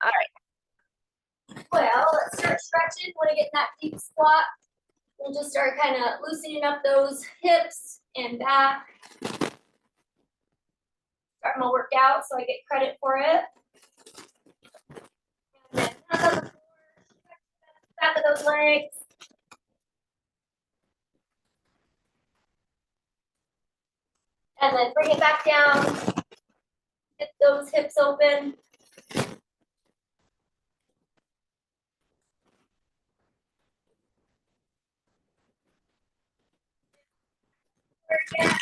All right. Well, let's start stretching. Want to get in that deep squat. We'll just start kind of loosening up those hips and back. Start my workout so I get credit for it. And then hands on the floor, back of those legs. And then bring it back down. Get those hips open. Again.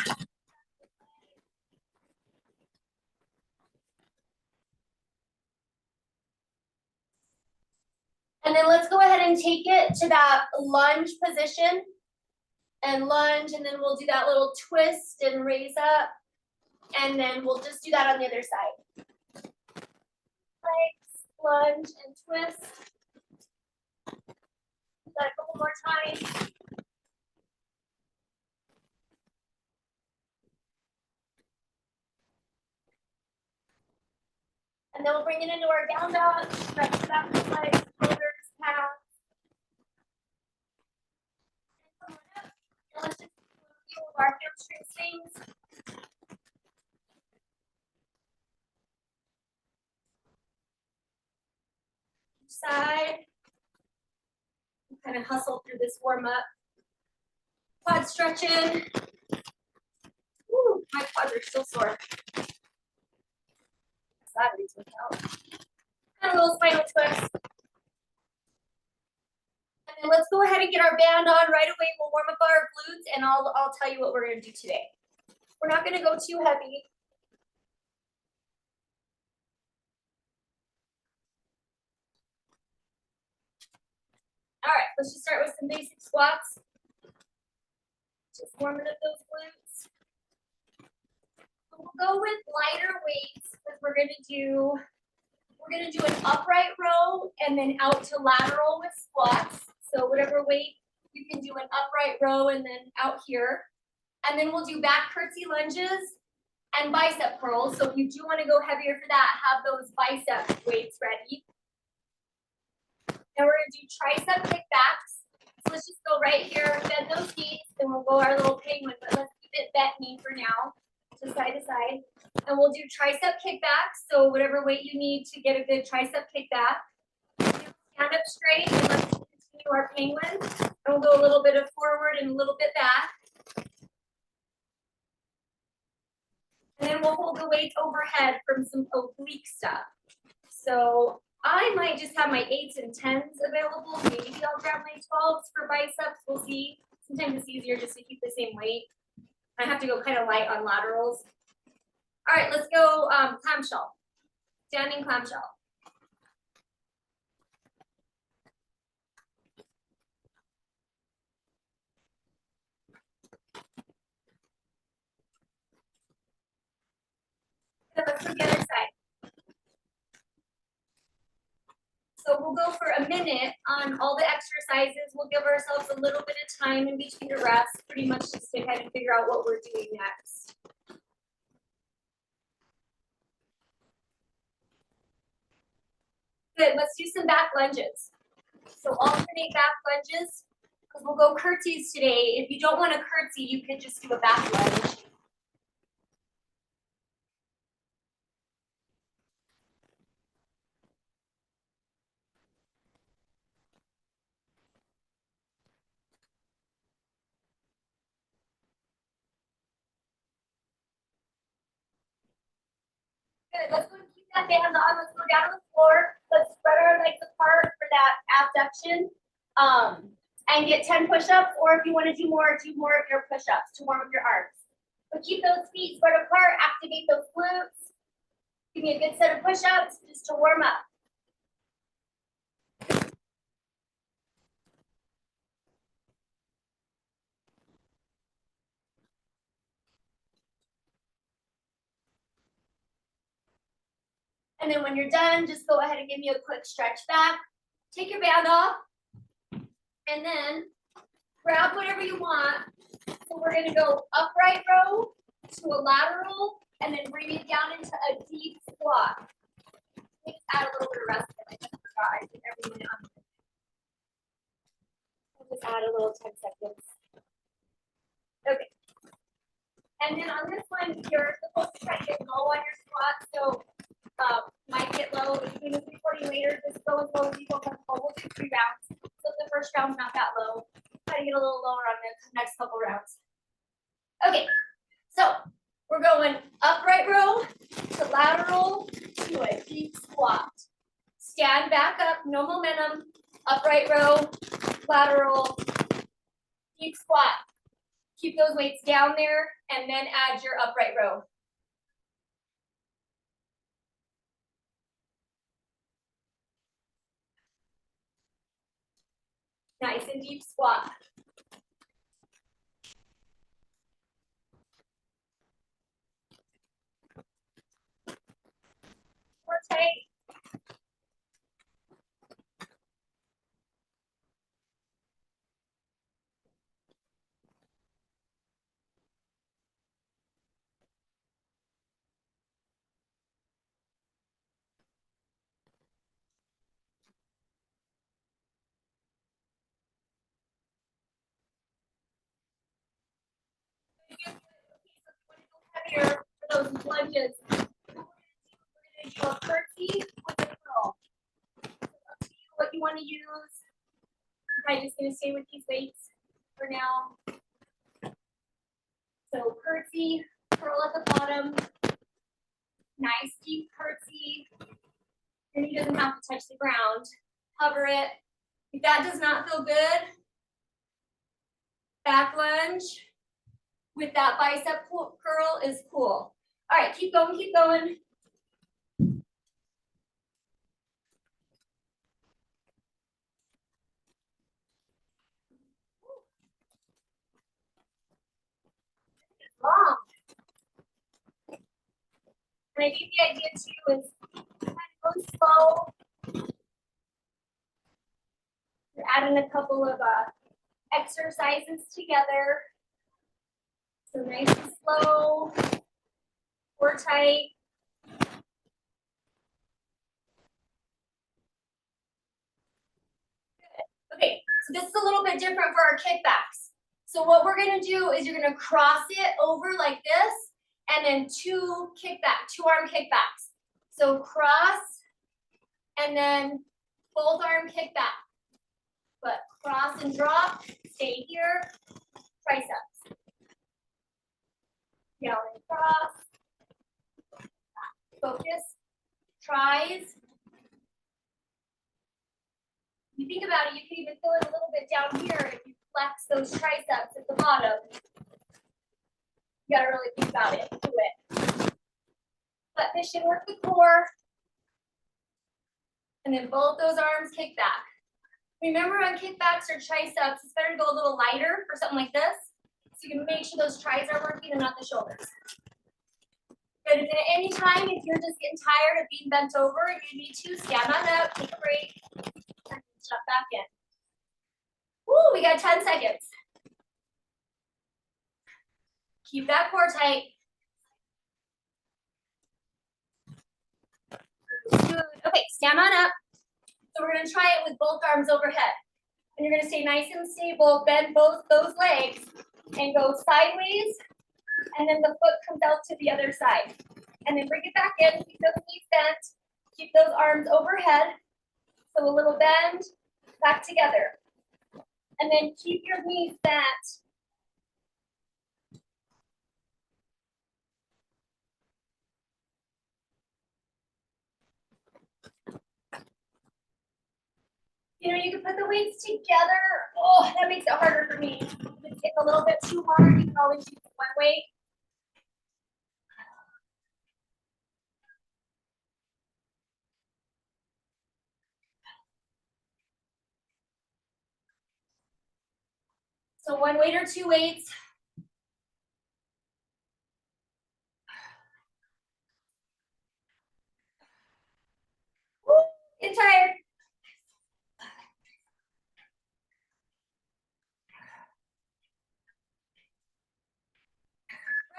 And then let's go ahead and take it to that lunge position. And lunge, and then we'll do that little twist and raise up. And then we'll just do that on the other side. Legs, lunge, and twist. Do that a couple more times. And then we'll bring it into our down dog. Stretch the back of the legs, shoulders, calves. And come on up. And let's just feel our hamstring swings. Each side. Kind of hustle through this warm up. Quad stretching. Woo, my quads are still sore. Saturday's workout. And a little spinal twist. And then let's go ahead and get our band on right away. We'll warm up our glutes, and I'll tell you what we're going to do today. We're not going to go too heavy. All right, let's just start with some basic squats. Just warming up those glutes. We'll go with lighter weights because we're gonna do an upright row and then out to lateral with squats. So whatever weight, you can do an upright row and then out here. And then we'll do back curtsey lunges and bicep curls. So if you do want to go heavier for that, have those bicep weights ready. And we're gonna do tricep kickbacks. So let's just go right here, bend those knees, and we'll go our little penguin, but let's keep it bent knee for now, just side to side. And we'll do tricep kickbacks. So whatever weight you need to get a good tricep kickback. Stand up straight and let's continue our penguin. And we'll go a little bit of forward and a little bit back. And then we'll hold the weight overhead from some oblique stuff. So I might just have my 8s and 10s available. Maybe I'll grab my 12s for biceps. We'll see. Sometimes it's easier just to keep the same weight. I have to go kind of light on laterals. All right, let's go clamshell. Standing clamshell. So let's go the other side. So we'll go for a minute on all the exercises. We'll give ourselves a little bit of time in between the reps, pretty much just to kind of figure out what we're doing next. Good, let's do some back lunges. So alternate back lunges, because we'll go curtsies today. If you don't want a curtsy, you could just do a back lunge. Good, let's go and keep that band on. Let's go down to the floor. Let's spread our legs apart for that abduction. And get 10 push-ups, or if you want to do more of your push-ups to warm up your arms. But keep those feet spread apart, activate those glutes. Give me a good set of push-ups just to warm up. And then when you're done, just go ahead and give me a quick stretch back. Take your band off. And then grab whatever you want. So we're gonna go upright row to a lateral and then bring it down into a deep squat. just add a little bit of rest in. I just forgot. I did every minute on it. I'll just add a little 10 seconds. Okay. And then on this one, you're supposed to try to get low on your squat. So might get low between the 340 later. Just go as low as you feel comfortable. We'll do 3 rounds. So if the first round's not that low, try to get a little lower on the next couple rounds. Okay, so we're going upright row to lateral to a deep squat. Stand back up, no momentum, upright row, lateral, deep squat. Keep those weights down there and then add your upright row. Nice and deep squat. More tight. Heavier for those lunges. We're going to do a curtsey with a curl. So up to you what you want to use. I'm just going to stay with these weights for now. So curtsey, curl at the bottom. Nice deep curtsey. And he doesn't have to touch the ground. Hover it. If that does not feel good, back lunge with that bicep curl is cool. All right, keep going, keep going. Long. And I think the idea too is kind of go slow. You're adding a couple of exercises together. So nice and slow, core tight. Good. Okay, so this is a little bit different for our kickbacks. So what we're gonna do is you're gonna cross it over like this, and then 2 arm kickbacks. So cross, and then both arm kickback. But cross and drop, stay here, triceps. Down and cross. Focus, tries. If you think about it, you can even feel it a little bit down here if you flex those triceps at the bottom. You gotta really think about it, do it. Let mission work the core. And then both those arms kick back. Remember on kickbacks or triceps, it's better to go a little lighter for something like this. So you can make sure those tries are working and not the shoulders. Good, and at any time, if you're just getting tired of being bent over and you need to, stand on up, take a break, and jump back in. Woo, we got 10 seconds. Keep that core tight. Good. Okay, stand on up. So we're gonna try it with both arms overhead. And you're gonna stay nice and stable, bend both those legs, and go sideways, and then the foot comes out to the other side. And then bring it back in, keep those knees bent, keep those arms overhead. So a little bend, back together. And then keep your knees bent. You know, you can put the weights together. Oh, that makes it harder for me. If it's a little bit too hard, you can always use one weight. So 1 weight or 2 weights. Woo, get tired.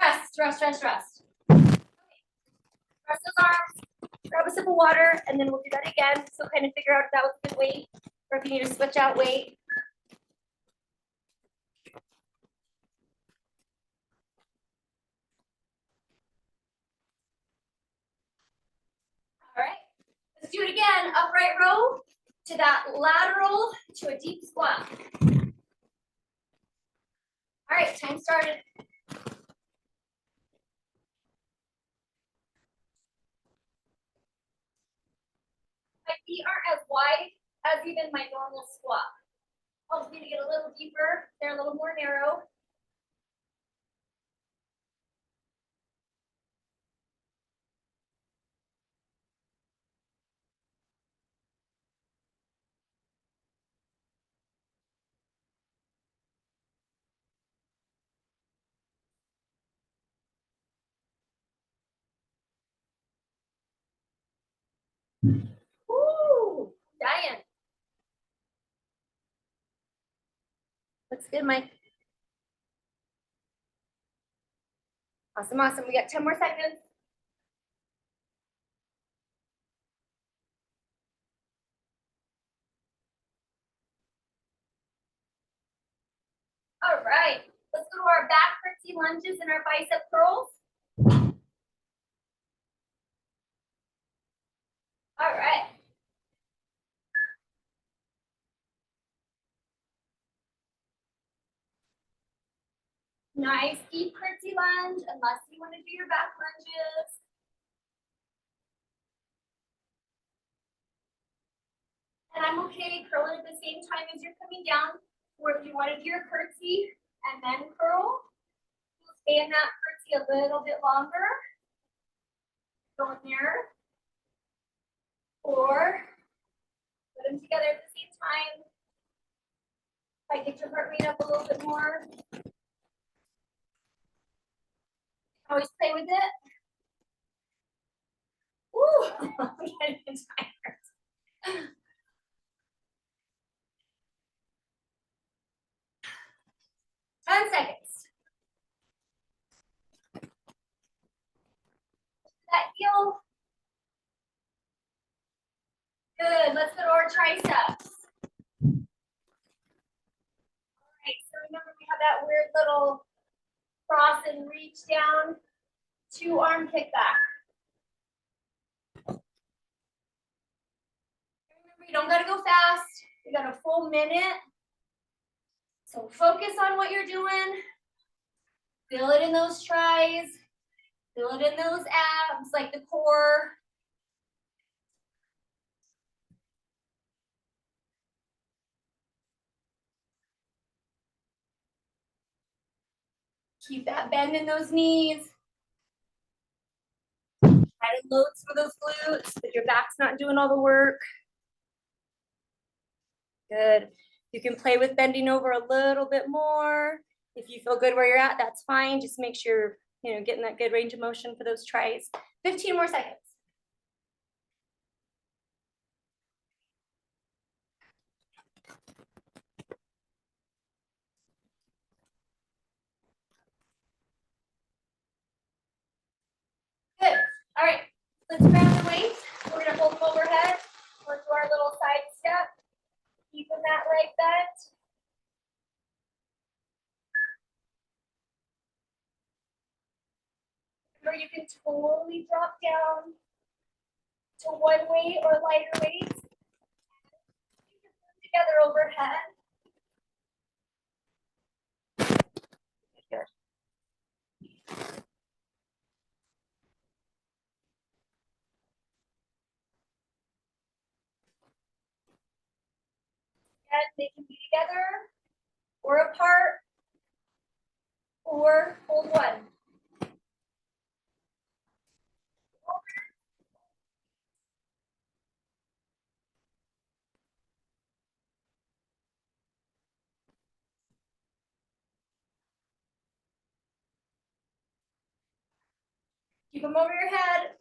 Rest, rest, rest, rest. Okay. Rest those arms. grab a sip of water, and then we'll do that again. So kind of figure out if that was a good weight or if you need to switch out weight. All right, let's do it again. Upright row to that lateral to a deep squat. All right, time started. My feet aren't as wide as even my normal squat. Helps me to get a little deeper. They're a little more narrow. Woo! Dying. Looks good, Mike. Awesome, awesome. We got 10 more seconds. All right, let's go to our back curtsy lunges and our bicep curls. All right. Nice deep curtsy lunge, unless you want to do your back lunges. And I'm okay curling at the same time as you're coming down, or if you want to do your curtsy and then curl, stay in that curtsy a little bit longer. Go in there. Or put them together at the same time. If I get your heart rate up a little bit more. Always play with it. Woo! I'm getting tired. 10 seconds. That heel. Good. Let's go to our triceps. All right. So remember, we have that weird little cross and reach down. 2 arm kickback. Remember, you don't gotta go fast. You got a full minute. So focus on what you're doing. Feel it in those tries. Feel it in those abs, like the core. Keep that bend in those knees. Try to load for those glutes, but your back's not doing all the work. Good. You can play with bending over a little bit more. If you feel good where you're at, that's fine. Just make sure, getting that good range of motion for those tries. 15 more seconds. Good. All right. Let's grab the weights. We're going to hold them overhead. We'll do our little side step. Keeping that leg bent. Remember, you can totally drop down to one weight or lighter weights. You can put them together overhead. Good. And they can be together or apart or hold one. Keep them over your head.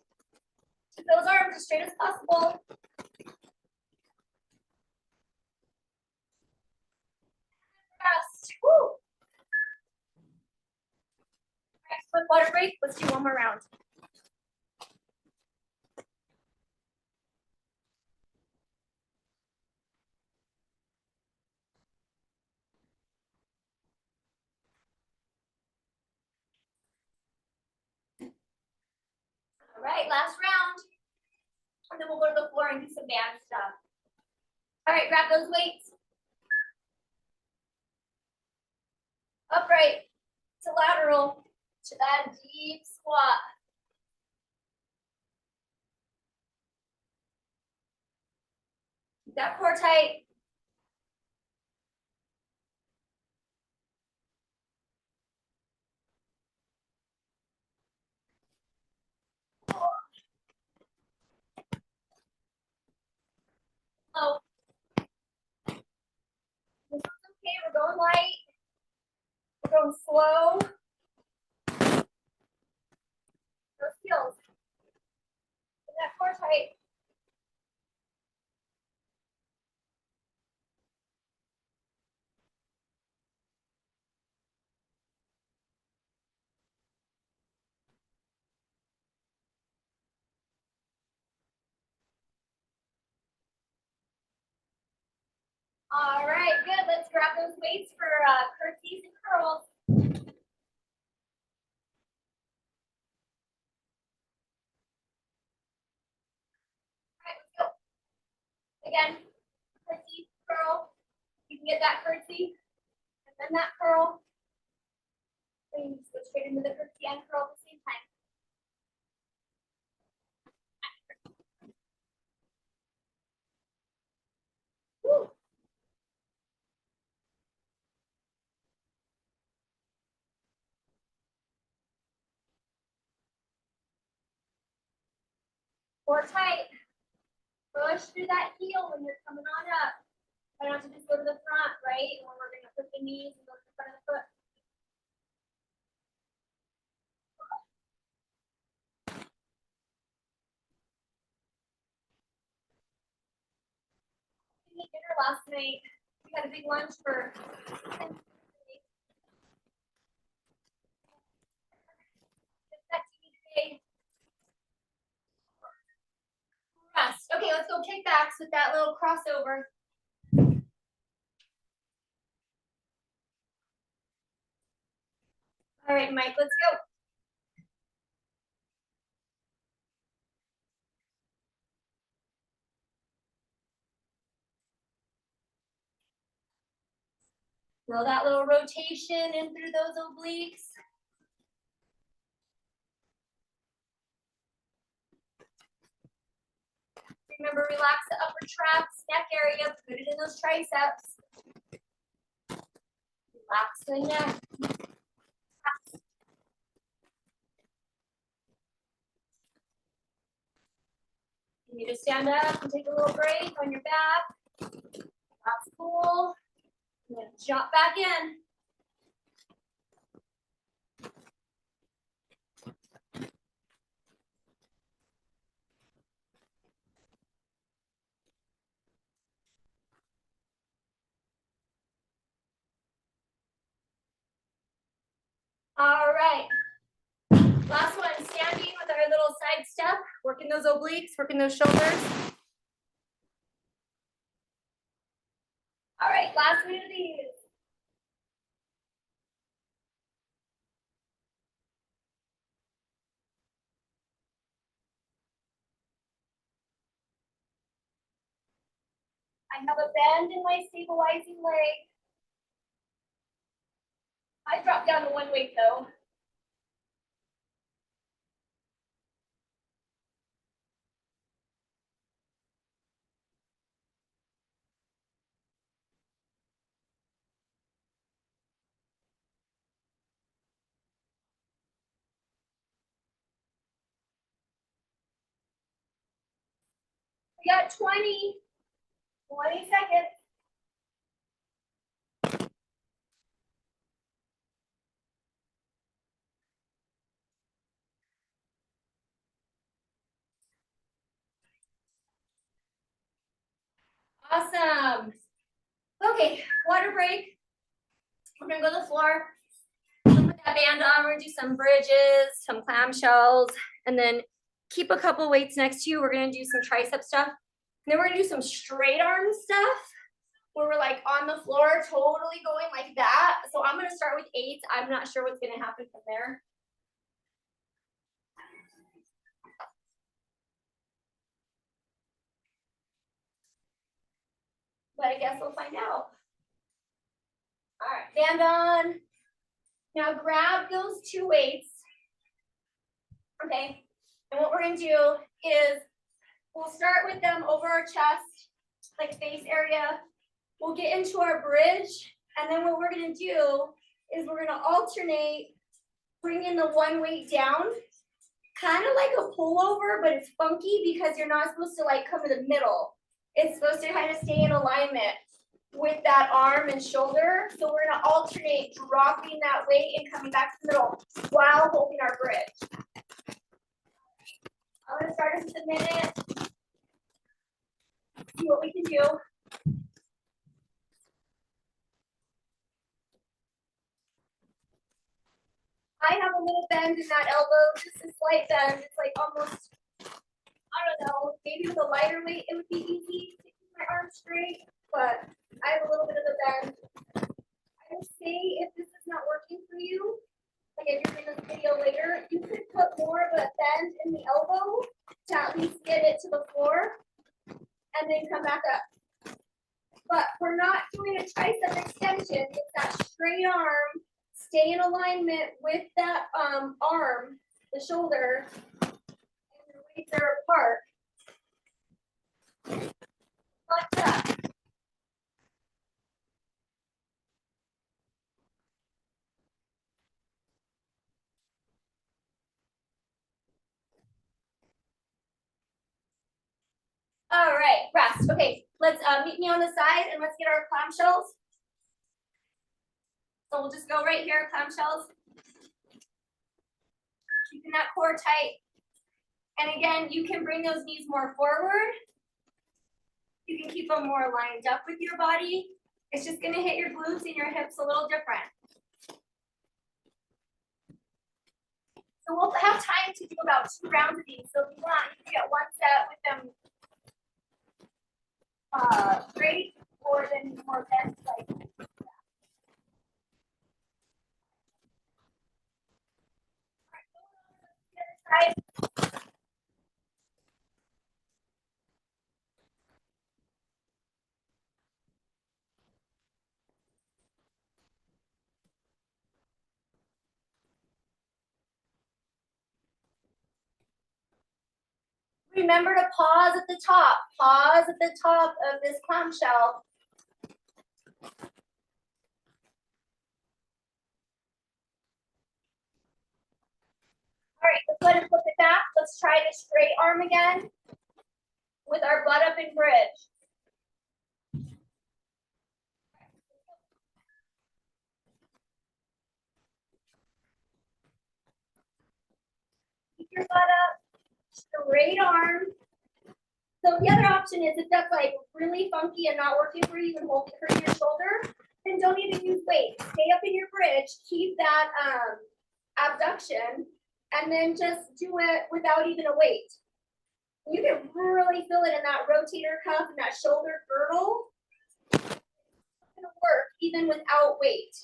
Keep those arms as straight as possible. Fast. Woo. Next, quick water break. Let's do one more round. right, last round. And then we'll go to the floor and do some band stuff. All right, grab those weights. Upright to lateral to that deep squat. Keep that core tight. Oh, this is okay. We're going light. We're going slow. Those heels. Keep that core tight. All right, good. Let's grab those weights for curtsies and curls. All right, let's go. Again, curtsy, curl. You can get that curtsy and then that curl. Then you switch straight into the curtsy and curl at the same time. Woo. Core tight. Push through that heel when you're coming on up. Try not to just go to the front, right? When we're going to put the knees and go to the front of the foot. We ate dinner last night. We had a big lunch for rest. Okay, let's go kickbacks with that little crossover. All right, Mike, let's go. Feel that little rotation in through those obliques. Remember, relax the upper traps, neck area, put it in those triceps. Relax the neck. You need to stand up and take a little break on your back. That's cool. And then jump back in. All right. Last one, standing with our little side step, working those obliques, working those shoulders. All right, last one of these. I have a bend in my stabilizing leg. I dropped down to one weight though. We got 20 seconds. Awesome. Okay, water break. We're gonna go to the floor. Put that band on. We're gonna do some bridges, some clamshells, and then keep a couple weights next to you. We're gonna do some tricep stuff. And then we're gonna do some straight arm stuff where we're like on the floor, totally going like that. So I'm gonna start with 8. I'm not sure what's gonna happen from there. but I guess we'll find out. All right, band on. Now grab those two weights. Okay, and what we're gonna do is we'll start with them over our chest, like face area. We'll get into our bridge, and then what we're gonna do is we're gonna alternate, bringing the one weight down, kind of like a pullover, but it's funky because you're not supposed to like come in the middle. It's supposed to kind of stay in alignment with that arm and shoulder. So we're gonna alternate dropping that weight and coming back to the middle while holding our bridge. I'm gonna start us with a minute. See what we can do. I have a little bend in that elbow, just a slight bend. It's like almost, I don't know, maybe with a lighter weight it would be easy to keep my arm straight, but I have a little bit of a bend. I would say if this is not working for you, like if you're in this video later, you could put more of a bend in the elbow to at least get it to the floor and then come back up. But we're not doing a tricep extension. It's that straight arm. Stay in alignment with that arm, the shoulder, and the weights are apart. Like that. All right, rest. Okay, let's meet me on the side and let's get our clamshells. So we'll just go right here, clamshells. Keeping that core tight. And again, you can bring those knees more forward. You can keep them more lined up with your body. It's just gonna hit your glutes and your hips a little different. So we'll have time to do about 2 rounds of these. So if you want, you can get one set with them straight, or then more bent like that. All right, remember to pause at the top. Pause at the top of this clamshell. All right, let's go ahead and flip it back. Let's try the straight arm again with our butt up and bridge. Keep your butt up, straight arm. So the other option is if that's like really funky and not working for you, you can hold it for your shoulder, then don't even use weight. Stay up in your bridge, keep that abduction, and then just do it without even a weight. You can really feel it in that rotator cuff and that shoulder girdle. It's gonna work even without weight.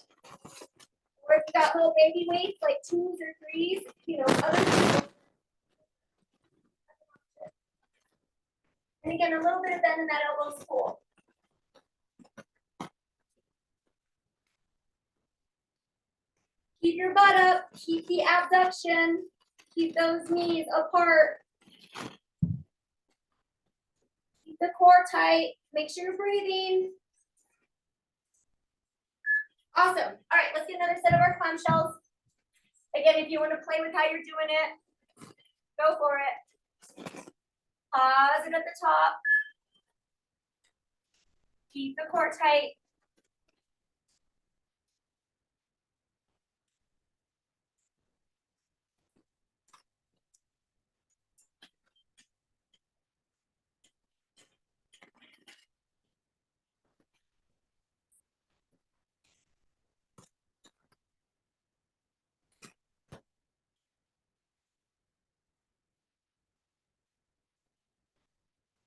Or if you got little baby weights like 2s or 3s, you know, other people. And again, a little bit of bend in that elbow spool. Keep your butt up, keep the abduction, keep those knees apart. Keep the core tight, make sure you're breathing. Awesome. All right, let's get another set of our clamshells. Again, if you want to play with how you're doing it, go for it. Pause it at the top. Keep the core tight.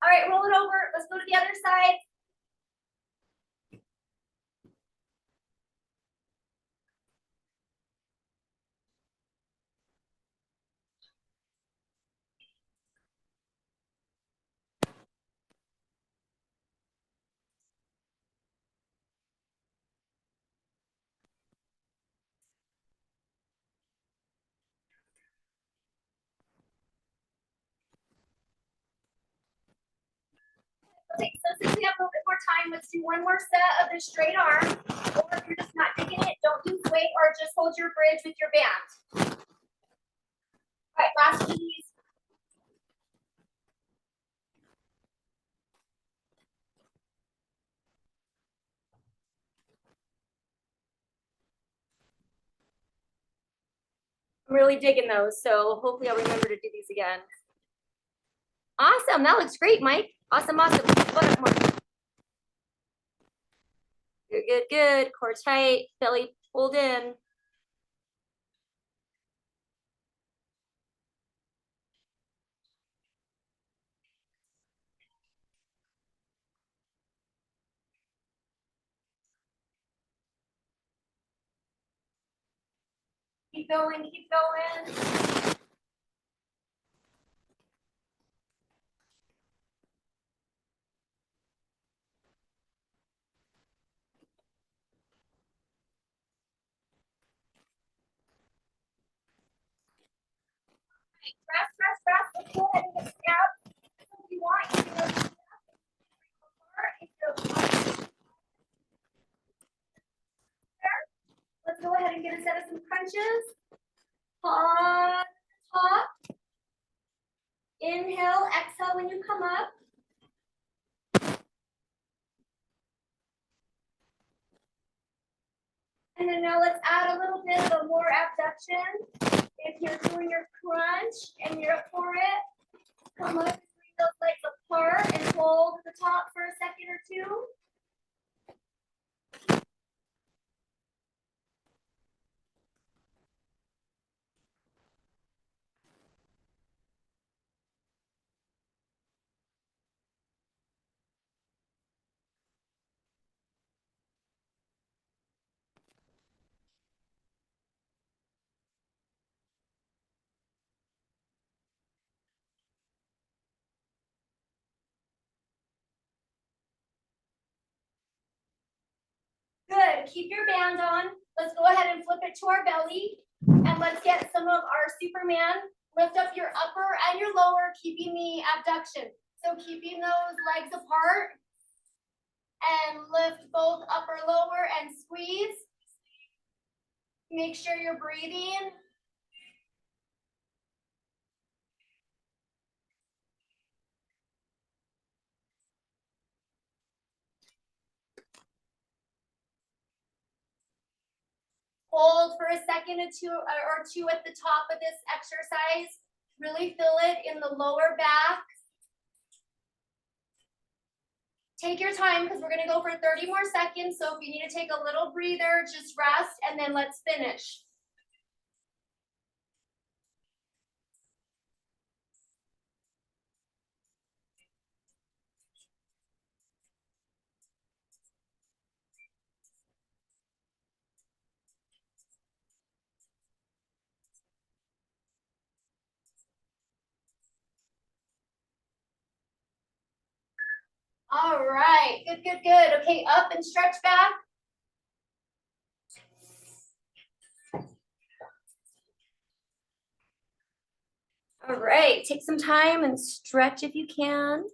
All right, roll it over. Let's go to the other side. since we have a little bit more time, let's do one more set of the straight arm. Or if you're just not digging it, don't use weight or just hold your bridge with your band. All right, last of these. I'm really digging those, so hopefully I'll remember to do these again. Awesome, that looks great, Mike. Awesome, awesome. Good, good, good. Core tight, belly pulled in. Keep going, keep going. Rest, rest, rest. Let's go ahead and get scabs. If you want, you can go to the Let's go ahead and get a set of some crunches. On top. Inhale, exhale when you come up. And then now let's add a little bit of a more abduction. If you're doing your crunch and you're up for it, come up and bring those legs apart and hold at the top for a second or two. Good, keep your band on. Let's go ahead and flip it to our belly. And let's get some of our Superman. Lift up your upper and your lower, keeping the abduction. So keeping those legs apart. And lift both upper, lower, and squeeze. Make sure you're breathing. Hold for a second or two at the top of this exercise. Really feel it in the lower back. Take your time because we're going to go for 30 more seconds. So if you need to take a little breather, just rest and then let's finish. All right, good, good, good. Okay, up and stretch back. All right, take some time and stretch if you can.